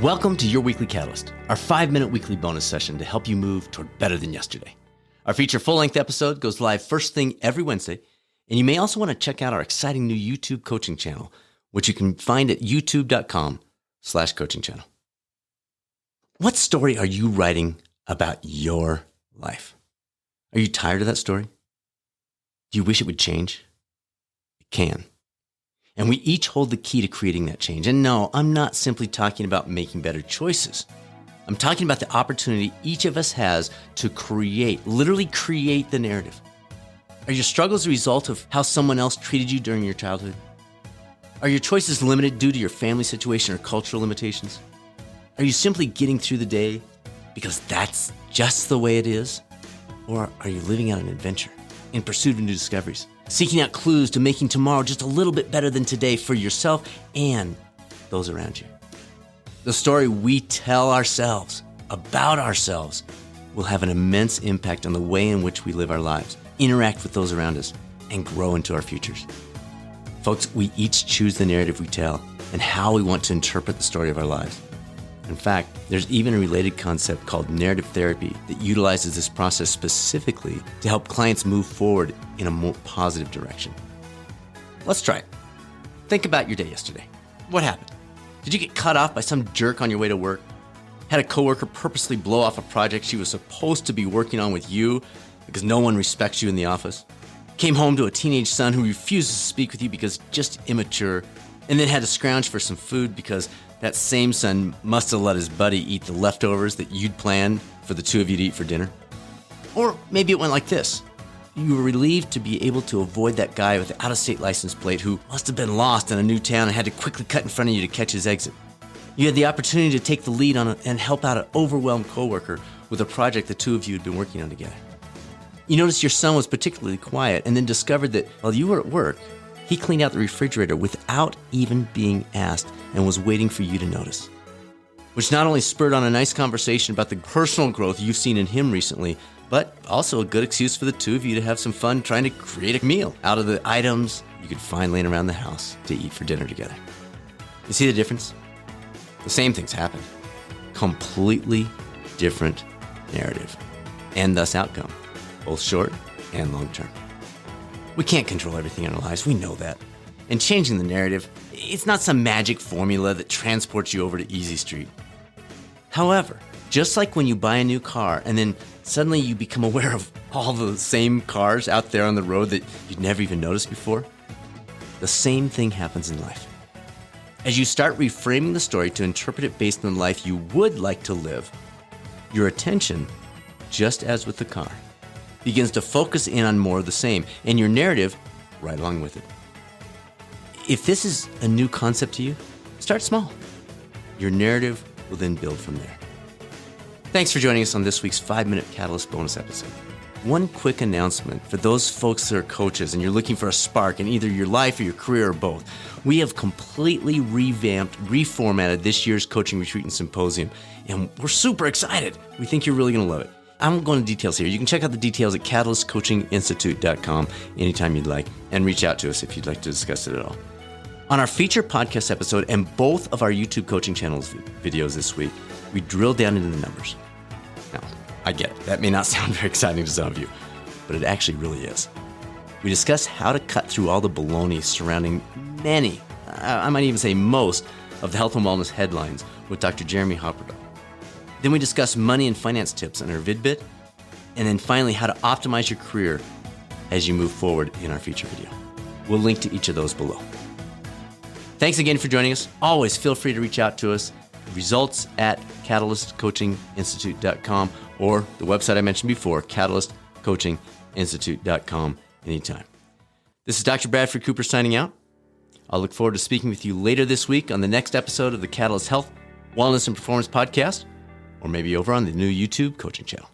Welcome to Your Weekly Catalyst, our 5-minute weekly bonus session to help you move toward better than yesterday. Our feature full-length episode goes live first thing every Wednesday, and you may also want to check out our exciting new YouTube coaching channel, which you can find at youtube.com/coaching channel. What story are you writing about your life? Are you tired of that story? Do you wish it would change? It can. And we each hold the key to creating that change. And no, I'm not simply talking about making better choices. I'm talking about the opportunity each of us has to literally create the narrative. Are your struggles a result of how someone else treated you during your childhood? Are your choices limited due to your family situation or cultural limitations? Are you simply getting through the day because that's just the way it is? Or are you living out an adventure in pursuit of new discoveries, seeking out clues to making tomorrow just a little bit better than today for yourself and those around you? The story we tell ourselves about ourselves will have an immense impact on the way in which we live our lives, interact with those around us, and grow into our futures. Folks, we each choose the narrative we tell and how we want to interpret the story of our lives. In fact, there's even a related concept called narrative therapy that utilizes this process specifically to help clients move forward in a more positive direction. Let's try it. Think about your day yesterday. What happened? Did you get cut off by some jerk on your way to work? Had a coworker purposely blow off a project she was supposed to be working on with you because no one respects you in the office? Came home to a teenage son who refuses to speak with you because just immature, and then had to scrounge for some food because that same son must have let his buddy eat the leftovers that you'd planned for the two of you to eat for dinner. Or maybe it went like this. You were relieved to be able to avoid that guy with the out-of-state license plate who must have been lost in a new town and had to quickly cut in front of you to catch his exit. You had the opportunity to take the lead on and help out an overwhelmed coworker with a project the two of you had been working on together. You noticed your son was particularly quiet and then discovered that while you were at work, he cleaned out the refrigerator without even being asked and was waiting for you to notice. Which not only spurred on a nice conversation about the personal growth you've seen in him recently, but also a good excuse for the two of you to have some fun trying to create a meal out of the items you could find laying around the house to eat for dinner together. You see the difference? The same things happen. Completely different narrative, and thus outcome, both short and long term. We can't control everything in our lives, we know that. And changing the narrative, it's not some magic formula that transports you over to Easy Street. However, just like when you buy a new car and then suddenly you become aware of all the same cars out there on the road that you'd never even noticed before, the same thing happens in life. As you start reframing the story to interpret it based on the life you would like to live, your attention, just as with the car, begins to focus in on more of the same, and your narrative right along with it. If this is a new concept to you, start small. Your narrative will then build from there. Thanks for joining us on this week's 5-Minute Catalyst bonus episode. One quick announcement for those folks that are coaches and you're looking for a spark in either your life or your career or both. We have completely reformatted this year's coaching retreat and symposium, and we're super excited. We think you're really going to love it. I won't go into details here. You can check out the details at catalystcoachinginstitute.com anytime you'd like, and reach out to us if you'd like to discuss it at all. On our feature podcast episode and both of our YouTube coaching channels videos this week, we drill down into the numbers. Now, I get it. That may not sound very exciting to some of you, but it actually really is. We discuss how to cut through all the baloney surrounding many, I might even say most, of the health and wellness headlines with Dr. Jeremy Hopperdahl. Then we discuss money and finance tips on our VidBit, and then finally how to optimize your career as you move forward in our feature video. We'll link to each of those below. Thanks again for joining us. Always feel free to reach out to us. Results at catalystcoachinginstitute.com or the website I mentioned before, catalystcoachinginstitute.com anytime. This is Dr. Bradford Cooper signing out. I'll look forward to speaking with you later this week on the next episode of the Catalyst Health, Wellness, and Performance Podcast, or maybe over on the new YouTube coaching channel.